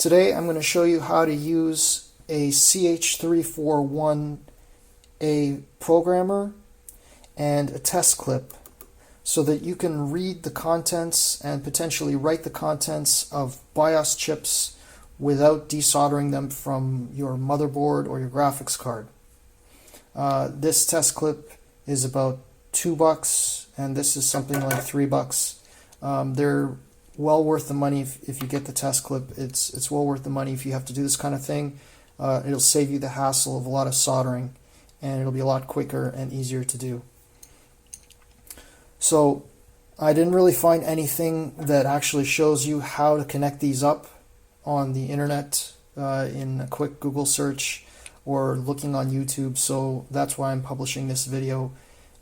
Today I'm going to show you how to use a CH341a programmer and a test clip so that you can read the contents and potentially write the contents of BIOS chips without desoldering them from your motherboard or your graphics card. This test clip is about $2 and this is something like $3. They're well worth the money if you get the test clip. It's well worth the money if you have to do this kind of thing. It'll save you the hassle of a lot of soldering, and it'll be a lot quicker and easier to do. So I didn't really find anything that actually shows you how to connect these up on the internet in a quick Google search or looking on YouTube, so that's why I'm publishing this video,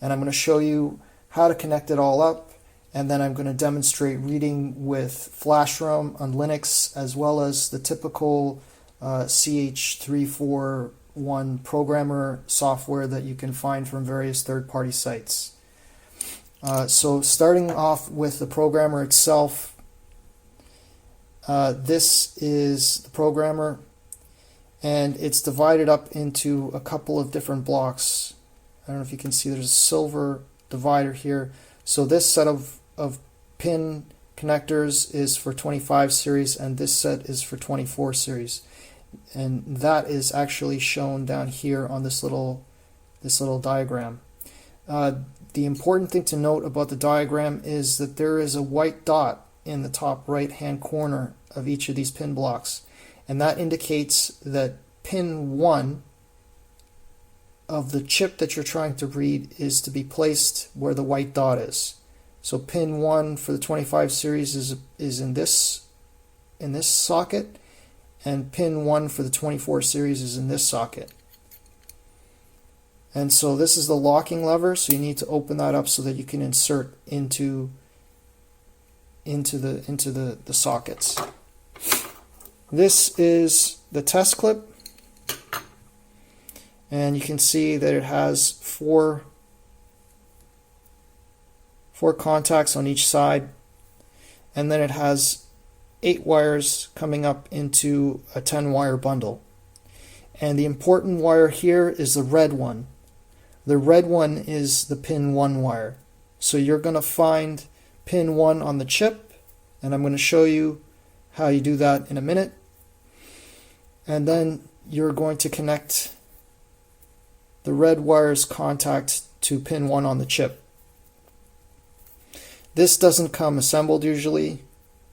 and I'm going to show you how to connect it all up. And then I'm going to demonstrate reading with flashrom on Linux, as well as the typical CH341 programmer software that you can find from various third-party sites. So starting off with the programmer itself, this is the programmer, and it's divided up into a couple of different blocks. I don't know if you can see there's a silver divider here. So this set of pin connectors is for 25 series, and this set is for 24 series, and that is actually shown down here on this little diagram. The important thing to note about the diagram is that there is a white dot in the top right hand corner of each of these pin blocks, and that indicates that pin 1 of the chip that you're trying to read is to be placed where the white dot is. So pin 1 for the 25 series is in this socket, and pin 1 for the 24 series is in this socket. And so this is the locking lever, so you need to open that up so that you can insert into the sockets. This is the test clip, and you can see that it has four contacts on each side, and then it has 8 wires coming up into a 10-wire bundle. And the important wire here is the red one. The red one is the pin 1 wire. So you're going to find pin 1 on the chip, and I'm going to show you how you do that in a minute. And then you're going to connect the red wire's contact to pin 1 on the chip. This doesn't come assembled usually,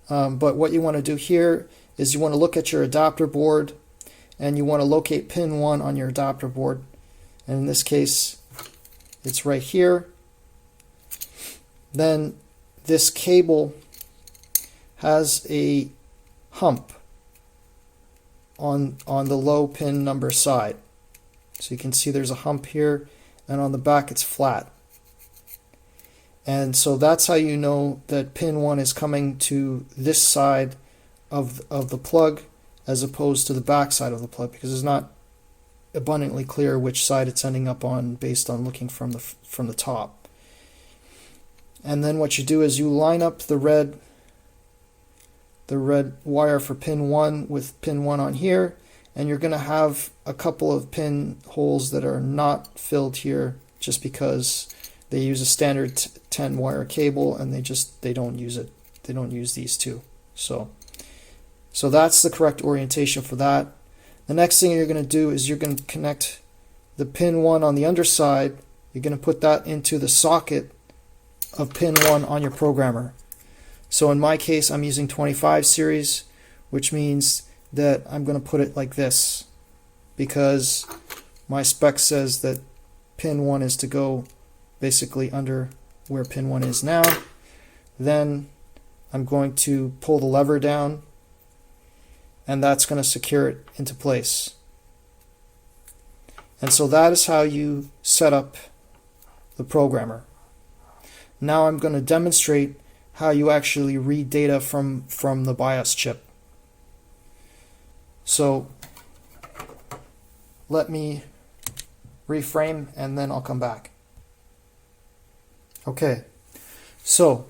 but what you want to do here is you want to look at your adapter board, and you want to locate pin 1 on your adapter board, and in this case it's right here. Then this cable has a hump on the low pin number side, so you can see there's a hump here, and on the back it's flat. And so that's how you know that pin 1 is coming to this side of the plug as opposed to the back side of the plug, because it's not abundantly clear which side it's ending up on based on looking from the top. And then what you do is you line up the red wire for pin 1 with pin 1 on here, and you're going to have a couple of pin holes that are not filled here just because they use a standard 10-wire cable, and they don't use it. They don't use these two. So that's the correct orientation for that. The next thing you're going to do is you're going to connect the pin 1 on the underside. You're going to put that into the socket of pin 1 on your programmer. So in my case, I'm using 25 series, which means that I'm going to put it like this, because my spec says that pin 1 is to go basically under where pin 1 is now. Then I'm going to pull the lever down, and that's going to secure it into place. And so that is how you set up the programmer. Now I'm going to demonstrate how you actually read data from the BIOS chip. So let me reframe, and then I'll come back. Okay, so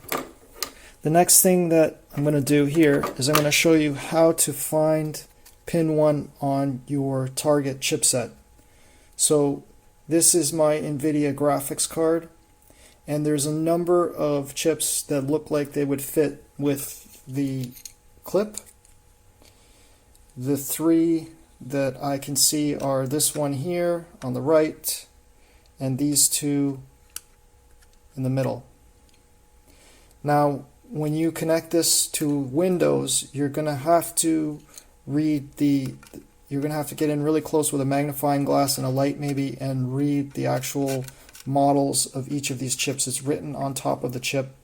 The next thing that I'm going to do here is I'm going to show you how to find pin 1 on your target chipset. So this is my Nvidia graphics card, and there's a number of chips that look like they would fit with the clip. The 3 that I can see are this one here on the right and these 2 in the middle. Now when you connect this to Windows, you're going to have to get in really close with a magnifying glass and a light maybe and read the actual models of each of these chips. It's written on top of the chip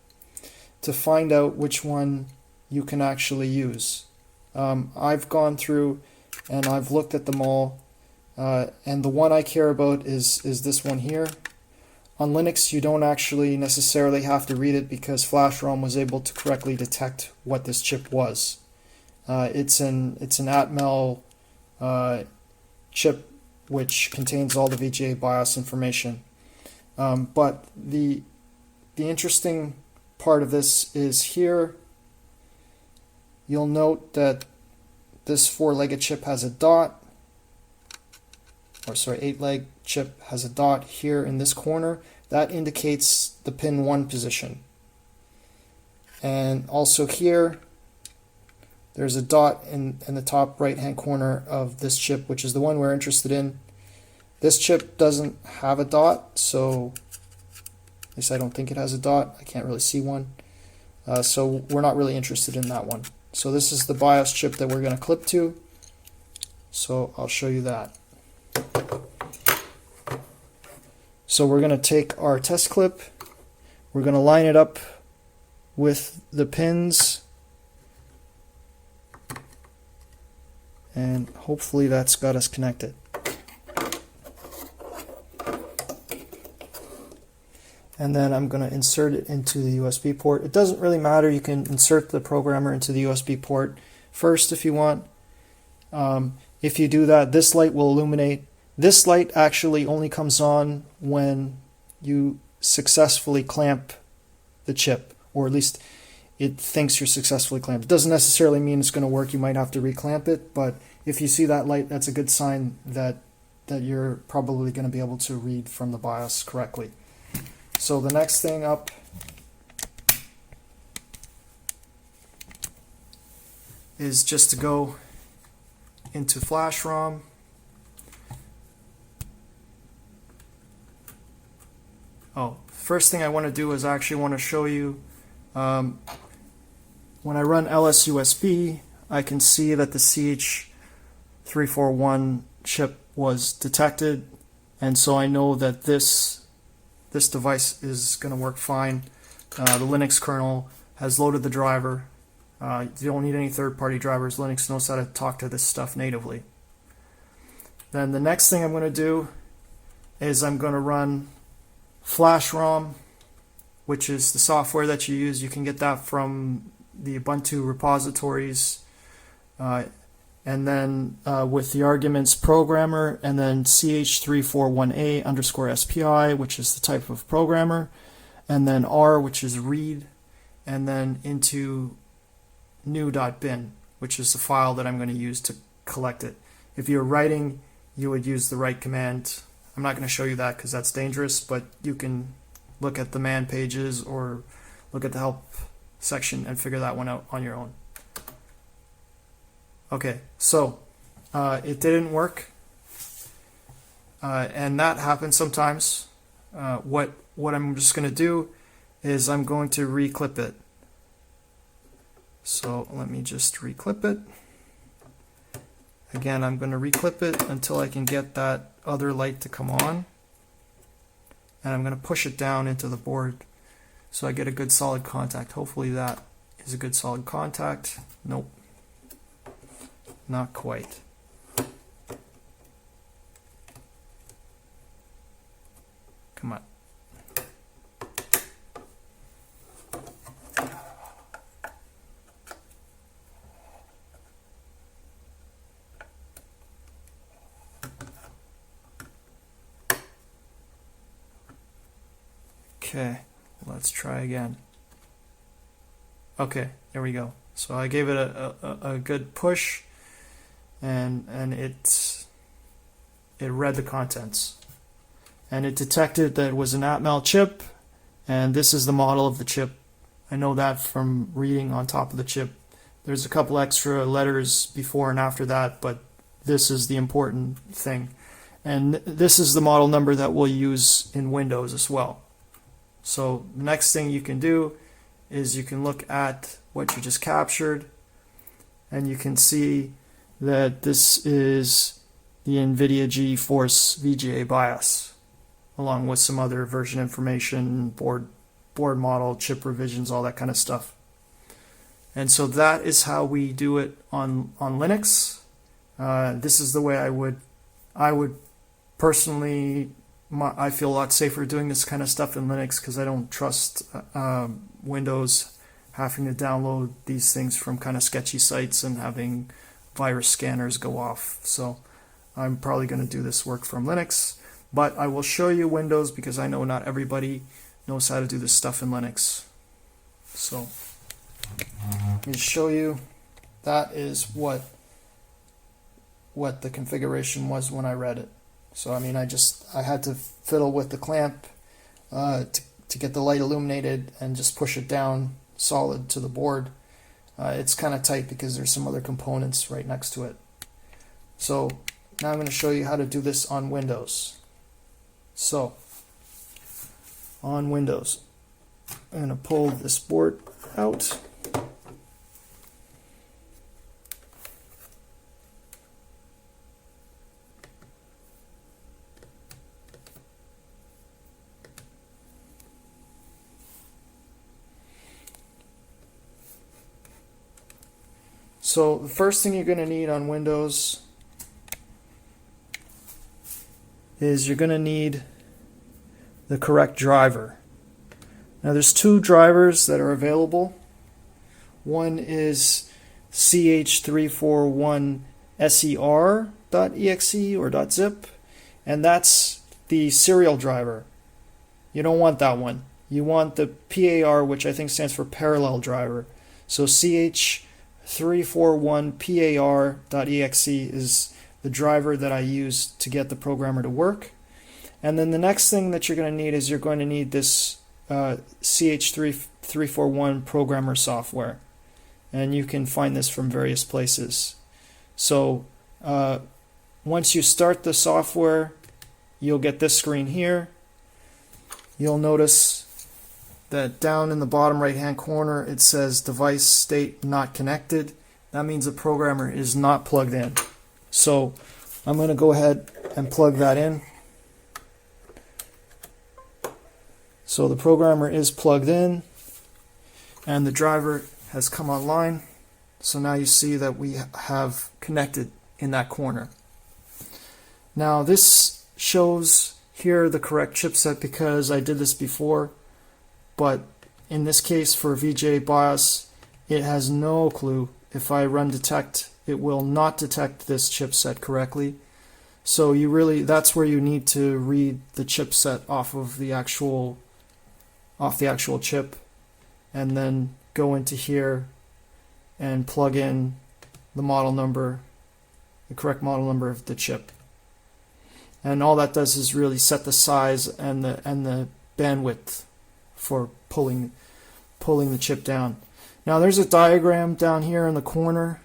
to find out which one you can actually use. I've gone through and I've looked at them all, and the one I care about is this one here. On Linux, you don't actually necessarily have to read it because flashrom was able to correctly detect what this chip was. It's an Atmel chip which contains all the VGA BIOS information. But the interesting part of this is here. You'll note that this 4-legged chip has a dot, or sorry, 8-leg chip has a dot here in this corner. That indicates the pin 1 position. And also here, there's a dot in the top right hand corner of this chip, which is the one we're interested in. This chip doesn't have a dot, so at least I don't think it has a dot. I can't really see one. So we're not really interested in that one. So this is the BIOS chip that we're going to clip to. So I'll show you that. So we're going to take our test clip, we're going to line it up with the pins, and hopefully that's got us connected. And then I'm going to insert it into the USB port. It doesn't really matter, you can insert the programmer into the USB port first if you want. If you do that, this light will illuminate. This light actually only comes on when you successfully clamp the chip, or at least it thinks you're successfully clamped. It doesn't necessarily mean it's going to work. You might have to reclamp it, but if you see that light, that's a good sign that you're probably going to be able to read from the BIOS correctly. So the next thing up is just to go into flashrom. Oh, first thing I want to do is I actually want to show you when I run LSUSB, I can see that the CH341 chip was detected, and so I know that this device is going to work fine. The Linux kernel has loaded the driver. You don't need any third-party drivers. Linux knows how to talk to this stuff natively. Then the next thing I'm going to do is I'm going to run flashrom, which is the software that you use. You can get that from the Ubuntu repositories, and then with the arguments programmer, and then CH341a _SPI, which is the type of programmer, and then R, which is read, and then into new.bin, which is the file that I'm going to use to collect it. If you're writing, you would use the write command. I'm not going to show you that because that's dangerous, but you can look at the man pages or look at the help section and figure that one out on your own. Okay, so it didn't work, and that happens sometimes. What I'm just going to do is I'm going to reclip it. So let me just reclip it. Again, I'm going to reclip it until I can get that other light to come on, and I'm going to push it down into the board so I get a good solid contact. Hopefully that is a good solid contact. Nope, not quite. Come on. Okay, let's try again. Okay, there we go. So I gave it a good push, and it read the contents, and it detected that it was an Atmel chip, and this is the model of the chip. I know that from reading on top of the chip. There's a couple extra letters before and after that, but this is the important thing. And this is the model number that we'll use in Windows as well. So the next thing you can do is you can look at what you just captured, and you can see that this is the Nvidia GeForce VGA BIOS, along with some other version information, board model, chip revisions, all that kind of stuff. And so that is how we do it on Linux. This is the way I would personally, I feel a lot safer doing this kind of stuff in Linux, because I don't trust Windows having to download these things from kind of sketchy sites and having virus scanners go off. So I'm probably going to do this work from Linux, but I will show you Windows because I know not everybody knows how to do this stuff in Linux. So let me show you. That is what the configuration was when I read it. So I mean, I had to fiddle with the clamp to get the light illuminated and just push it down solid to the board. It's kind of tight because there's some other components right next to it. So now I'm going to show you how to do this on Windows. So on Windows, I'm going to pull this board out. So the first thing you're going to need on Windows is you're going to need the correct driver. Now there's two drivers that are available. One is CH341 SER.exe or .zip, and that's the serial driver. You don't want that one. You want the PAR, which I think stands for parallel driver. So CH341 PAR.exe is the driver that I use to get the programmer to work. And then the next thing that you're going to need is you're going to need this CH341 programmer software. And you can find this from various places. So once you start the software, you'll get this screen here. You'll notice that down in the bottom right hand corner it says device state not connected. That means the programmer is not plugged in. So I'm going to go ahead and plug that in. So the programmer is plugged in and the driver has come online. So now you see that we have connected in that corner. Now this shows here the correct chipset because I did this before, but in this case for VGA BIOS it has no clue. If I run detect, it will not detect this chipset correctly. So you really, that's where you need to read the chipset off the actual chip, and then go into here and plug in the model number, the correct model number of the chip. And all that does is really set the size and the bandwidth for pulling the chip down. Now there's a diagram down here in the corner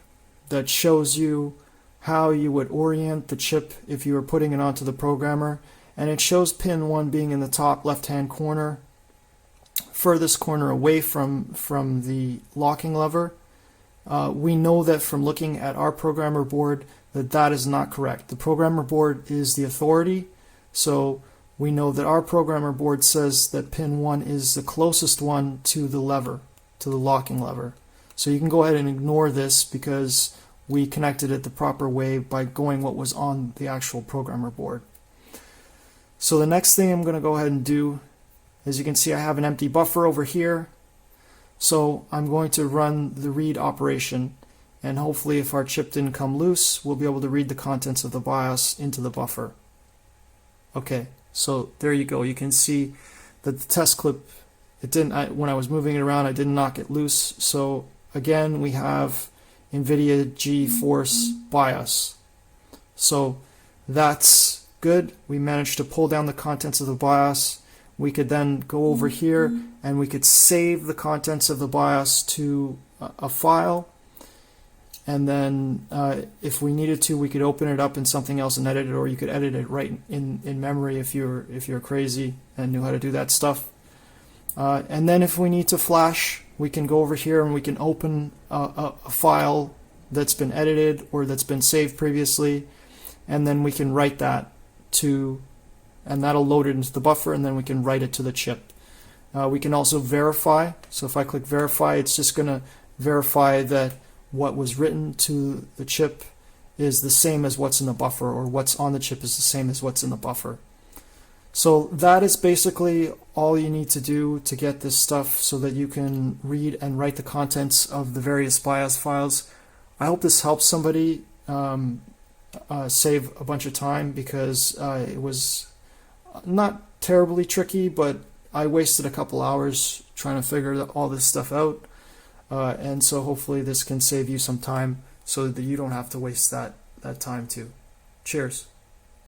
that shows you how you would orient the chip if you were putting it onto the programmer, and it shows pin 1 being in the top left hand corner, furthest corner away from the locking lever. We know that from looking at our programmer board that is not correct. The programmer board is the authority, so we know that our programmer board says that pin 1 is the closest one to the lever, to the locking lever. So you can go ahead and ignore this because we connected it the proper way by going what was on the actual programmer board. So the next thing I'm going to go ahead and do, as you can see, I have an empty buffer over here. So I'm going to run the read operation, and hopefully if our chip didn't come loose, we'll be able to read the contents of the BIOS into the buffer. Okay, so there you go. You can see that the test clip it didn't. When I was moving it around, I didn't knock it loose. So again, we have Nvidia GeForce BIOS. So that's good. We managed to pull down the contents of the BIOS. We could then go over here and we could save the contents of the BIOS to a file. And then if we needed to, we could open it up in something else and edit it, or you could edit it right in memory if you're crazy and knew how to do that stuff. And then if we need to flash, we can go over here and we can open a file that's been edited or that's been saved previously, and then we can write that to, and that'll load it into the buffer, and then we can write it to the chip. We can also verify. So if I click verify, it's just going to verify that what was written to the chip is the same as what's in the buffer, or what's on the chip is the same as what's in the buffer. So that is basically all you need to do to get this stuff so that you can read and write the contents of the various BIOS files. I hope this helps somebody save a bunch of time, because it was not terribly tricky, but I wasted a couple hours trying to figure all this stuff out. And so hopefully this can save you some time so that you don't have to waste that time too. Cheers.